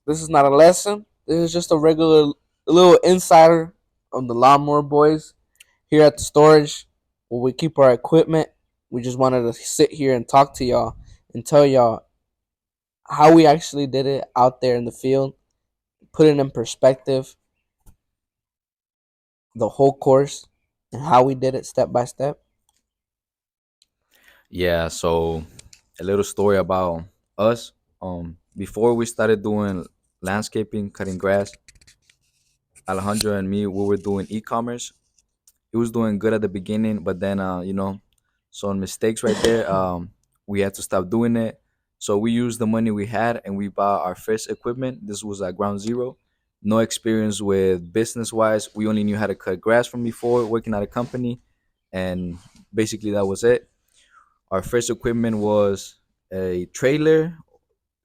This is not a lesson. This is just a regular little insider on the Lawnmower Boys here at the storage where we keep our equipment. We just wanted to sit here and talk to y'all and tell y'all how we actually did it out there in the field, put it in perspective, the whole course, and how we did it step by step. Yeah, so a little story about us. Before we started doing landscaping, cutting grass, Alejandro and me, we were doing e-commerce. He was doing good at the beginning, but then some mistakes right there. We had to stop doing it. So we used the money we had and we bought our first equipment. This was at ground zero. No experience with business wise. We only knew how to cut grass from before working at a company, and basically that was it. Our first equipment was a trailer,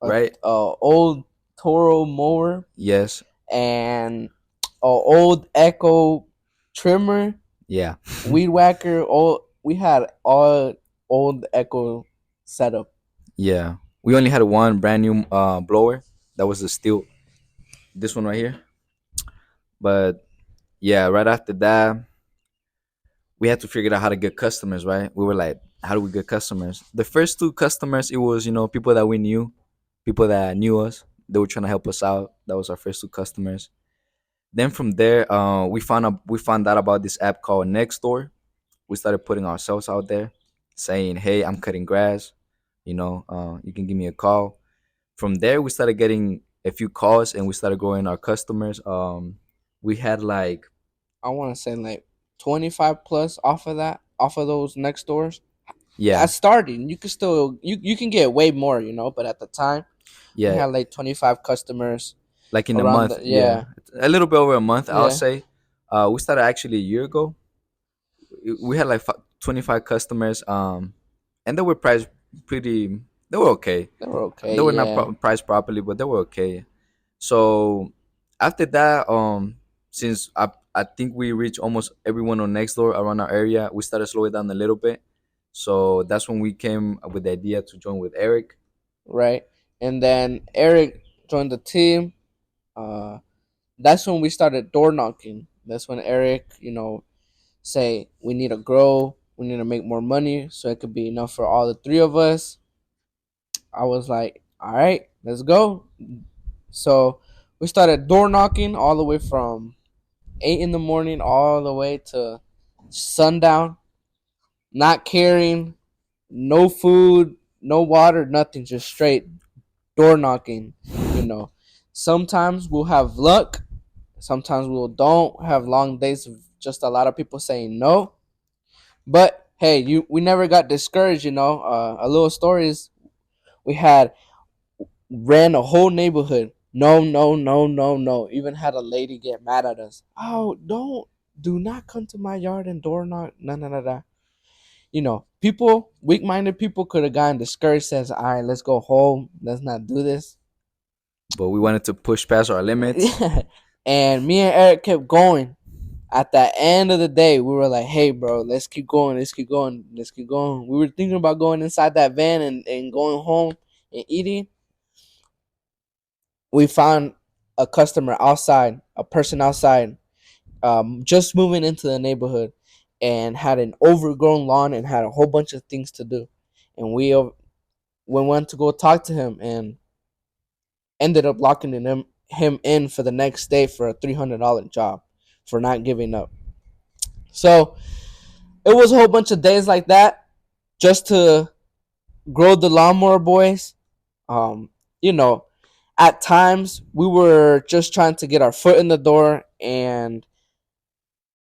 right? A old Toro mower Yes. and a old Echo trimmer, Yeah. weed whacker. All we had all old Echo setup. Yeah. We only had one brand new blower. That was the steel. This one right here. But yeah, right after that, we had to figure out how to get customers, right? We were like, how do we get customers? The first two customers, it was, people that we knew, people that knew us. They were trying to help us out. That was our first two customers. Then from there, we found out about this app called Nextdoor. We started putting ourselves out there, saying, "Hey, I'm cutting grass. You can give me a call." From there, we started getting a few calls, and we started growing our customers. We had like, I want to say like 25 plus off of that, off of those next doors. yeah, At starting, you can still you can get way more, but at the time we yeah, had like 25 customers like in a around month, the yeah, yeah a little bit over a month, I'll yeah. say. We started actually a year ago. We had like 25 customers, and they were priced pretty. They were okay. They were okay, They were not yeah. priced properly, but they were okay. So after that, since I think we reached almost everyone on Nextdoor around our area, we started slowing down a little bit. So that's when we came up with the idea to join with Eric. Right. And then Eric joined the team. That's when we started door knocking. That's when Eric, say we need to grow, we need to make more money so it could be enough for all the three of us. I was like, all right, let's go. So we started door knocking all the way from 8 in the morning all the way to sundown, not caring, no food, no water, nothing, just straight door knocking. You know, sometimes we'll have luck, sometimes we'll don't have long days of just a lot of people saying no. But hey, we never got discouraged. A little story is we had ran a whole neighborhood. No, no, no, no, no. Even had a lady get mad at us. Oh, do not come to my yard and door knock. No, no, no, no. People, weak minded people could have gotten discouraged, says, all right, let's go home. Let's not do this. But we wanted to push past our limits. Yeah. And me and Eric kept going. At the end of the day, we were like, hey, bro, let's keep going. Let's keep going. Let's keep going. We were thinking about going inside that van and going home and eating. We found a customer outside, a person outside, just moving into the neighborhood and had an overgrown lawn and had a whole bunch of things to do. And we went to go talk to him and ended up locking him in for the next day for a $300 job for not giving up. So it was a whole bunch of days like that just to grow the Lawnmower Boys. Um, you know, at times we were just trying to get our foot in the door and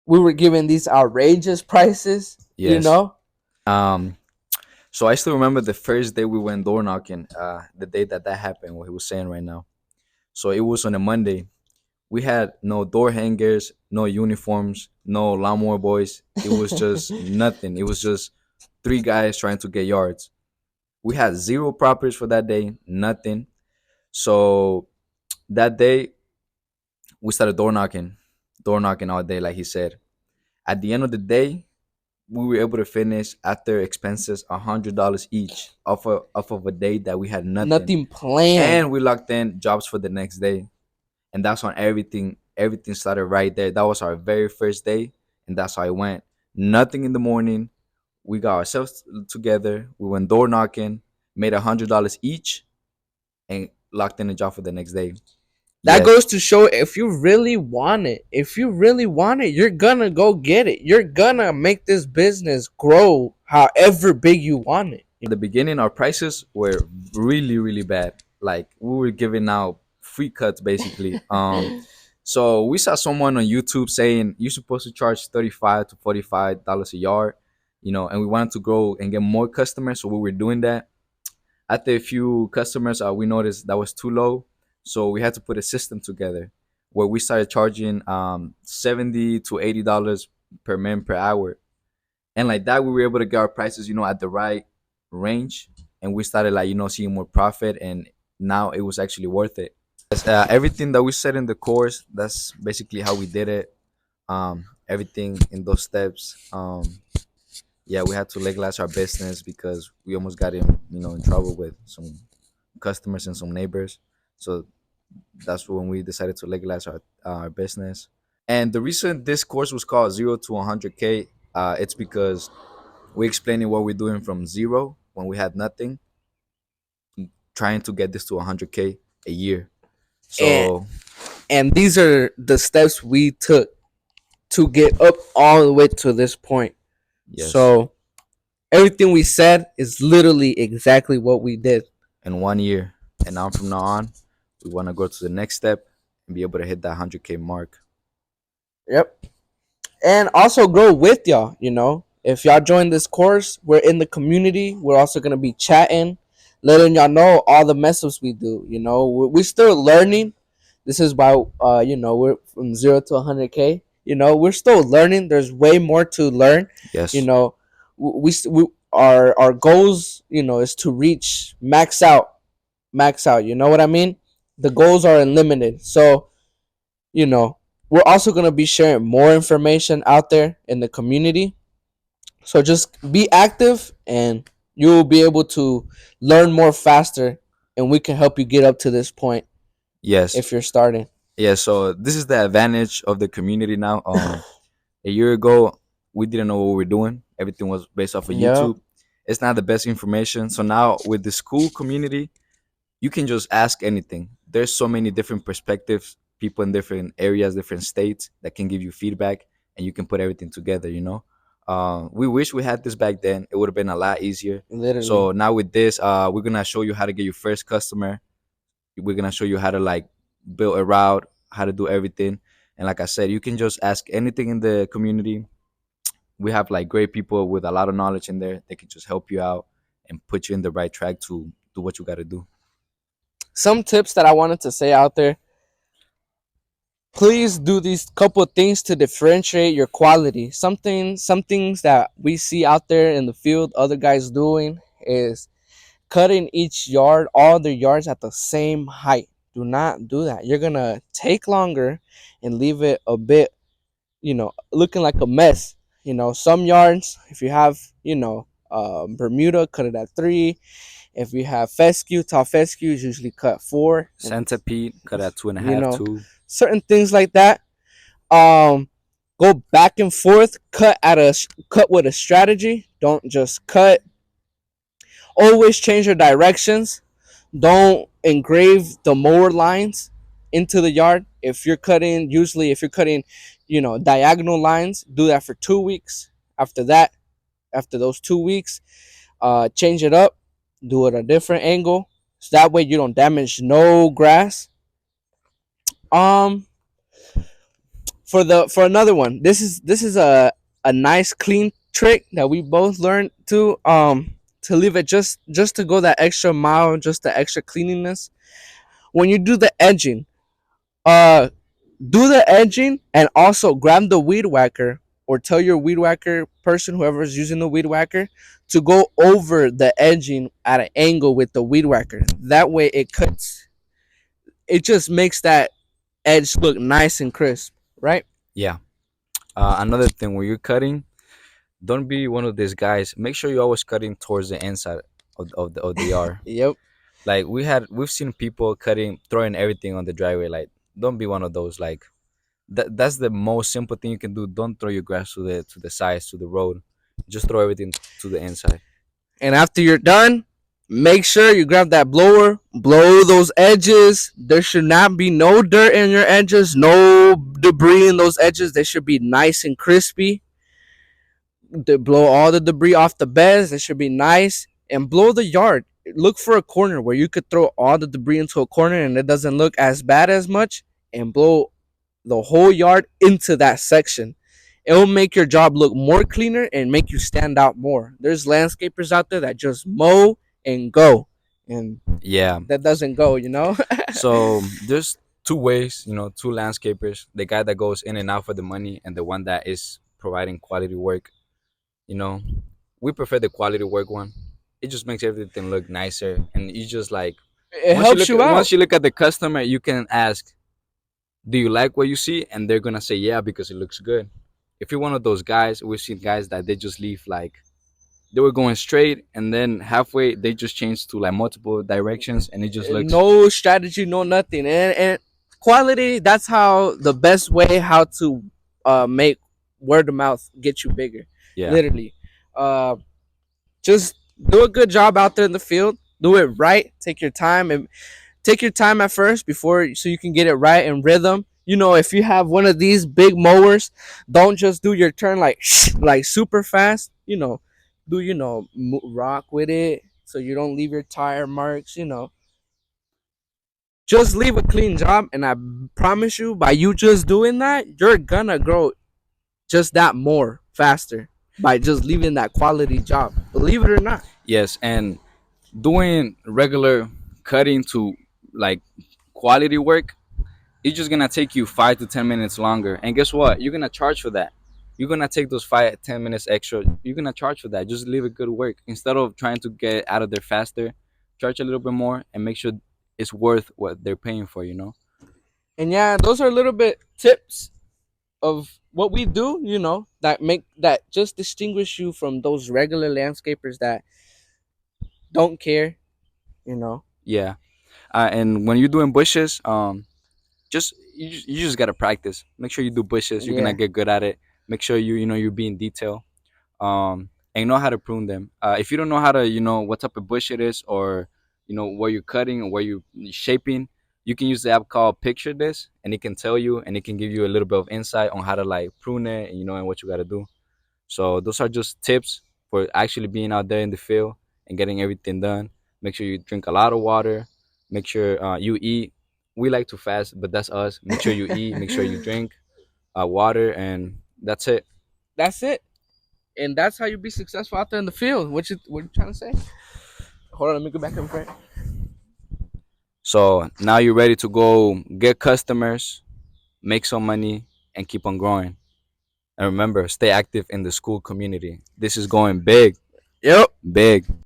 we were given these outrageous prices, Yes. Um. So I still remember the first day we went door knocking. The day that happened. What he was saying right now. So it was on a Monday. We had no door hangers, no uniforms, no lawnmower boys. It was just nothing. It was just three guys trying to get yards. We had zero properties for that day, nothing. So that day we started door knocking all day, like he said. At the end of the day, we were able to finish after expenses $100 each off of a day that we had nothing, Nothing planned. and we locked in jobs for the next day, and that's when everything started right there. That was our very first day, and that's how it went. Nothing in the morning. We got ourselves together. We went door knocking, made $100 each, and locked in a job for the next day. That Yes, goes to show, if you really want it, you're gonna go get it. You're gonna make this business grow however big you want it. at the beginning, our prices were really, really bad. Like we were giving out free cuts basically. So we saw someone on YouTube saying you're supposed to charge $35 to $45 a yard, and we wanted to grow and get more customers, so we were doing that. After a few customers, we noticed that was too low, so we had to put a system together where we started charging $70 to $80 per man per hour, and like that we were able to get our prices, at the right range, and we started like seeing more profit, and now it was actually worth it. Yes, everything that we said in the course, that's basically how we did it. Everything in those steps. Yeah, we had to legalize our business because we almost got in trouble with some customers and some neighbors. So that's when we decided to legalize our business. And the reason this course was called 0 to 100K, it's because we're explaining what we're doing from zero when we had nothing, trying to get this to 100K a year. And So and these are the steps we took to get up all the way to this point. yes, So everything we said is literally exactly what we did. in 1 year, and now from now on, we want to go to the next step and be able to hit that 100K mark. Yep. And also grow with y'all. If y'all join this course, we're in the community. We're also gonna be chatting, letting y'all know all the mess ups we do. We're still learning. This is why we're from 0 to 100K. We're still learning. There's way more to learn. you Yes, know we our goals, is to reach max out. You know what I mean? The goals are unlimited. So, you know we're also going to be sharing more information out there in the community. So just be active, and you'll be able to learn more faster, and we can help you get up to this point yes, if you're starting. yeah. So this is the advantage of the community now. A year ago, we didn't know what we were doing. Everything was based off of Yep. YouTube. It's not the best information. So now with the school community, you can just ask anything. There's so many different perspectives, people in different areas, different states that can give you feedback, and you can put everything together. We wish we had this back then. It would have been a lot easier. Literally. So now with this, we're gonna show you how to get your first customer. We're gonna show you how to like build a route, how to do everything. And like I said, you can just ask anything in the community. We have like great people with a lot of knowledge in there. They can just help you out and put you in the right track to do what you got to do. Some tips that I wanted to say out there: please do these couple of things to differentiate your quality. Some things that we see out there in the field other guys doing is cutting each yard, all the yards at the same height. Do not do that. You're gonna take longer and leave it a bit, looking like a mess. Some yards, if you have, Bermuda, cut it at 3. If you have fescue, tall fescue is usually cut 4. And Centipede, cut at two and a you half, know, two. certain things like that. Um, Go back and forth. Cut with a strategy. Don't just cut. Always change your directions. Don't engrave the mower lines into the yard. If you're cutting, diagonal lines, do that for 2 weeks. After that, after those 2 weeks, change it up, do it a different angle, so that way you don't damage no grass. Um, for another one, this is a nice clean trick that we both learned to leave it just to go that extra mile, just the extra cleanliness. When you do the edging, uh do the edging, and also grab the weed whacker, or tell your weed whacker person, whoever's using the weed whacker, to go over the edging at an angle with the weed whacker. That way it just makes that edge look nice and crisp, right? Yeah. Another thing, when you're cutting, don't be one of these guys. Make sure you're always cutting towards the inside of the yard. Yep. Like we've seen people cutting, throwing everything on the driveway. Like, don't be one of those. Like, that's the most simple thing you can do. Don't throw your grass to the sides, to the road. Just throw everything to the inside. And after you're done, make sure you grab that blower, blow those edges. There should not be no dirt in your edges, no debris in those edges. They should be nice and crispy. Blow all the debris off the beds. They should be nice. And blow the yard. Look for a corner where you could throw all the debris into a corner and it doesn't look as bad as much. And blow the whole yard into that section. It will make your job look more cleaner and make you stand out more. There's landscapers out there that just mow and go, and Yeah. that doesn't go, you know. So there's two ways, two landscapers: the guy that goes in and out for the money, and the one that is providing quality work. You know, we prefer the quality work one. It just makes everything look nicer, and you just like It helps you out. once you look at the customer, you can ask, "Do you like what you see?" And they're gonna say, "Yeah," because it looks good. If you're one of those guys, we've seen guys that they just leave like they were going straight, and then halfway they just changed to like multiple directions, and it just looks No strategy, no nothing, and quality. That's how the best way how to make word of mouth get you bigger. yeah, Literally, uh, just do a good job out there in the field. Do it right. Take your time and take your time at first before so you can get it right in rhythm. You know, if you have one of these big mowers, don't just do your turn like like super fast. Do rock with it so you don't leave your tire marks. Just leave a clean job, and I promise you, by you just doing that, you're gonna grow just that more faster by just leaving that quality job. Believe it or not. yes, and doing regular cutting to like quality work, it's just gonna take you 5 to 10 minutes longer. And guess what? You're gonna charge for that. You're gonna take those 5 10 minutes extra. You're gonna charge for that. Just leave it good work instead of trying to get out of there faster. Charge a little bit more and make sure it's worth what they're paying for. And yeah, those are a little bit tips of what we do, that just distinguish you from those regular landscapers that don't care, you know. Yeah. And when you're doing bushes, you just gotta practice. Make sure you do bushes. You're gonna Yeah. get good at it. Make sure you be in detail. And know how to prune them. If you don't know how to, what type of bush it is, or where you're cutting or where you're shaping, you can use the app called Picture This, and it can tell you, and it can give you a little bit of insight on how to like prune it, and and what you gotta do. So those are just tips for actually being out there in the field and getting everything done. Make sure you drink a lot of water. Make sure you eat. We like to fast, but that's us. Make sure you eat. Make sure you drink water, and that's it. That's it. And that's how you be successful out there in the field. What you trying to say? Hold on, let me go back in front. So now you're ready to go get customers, make some money, and keep on growing. And remember, stay active in the school community. This is going big, Yep. big.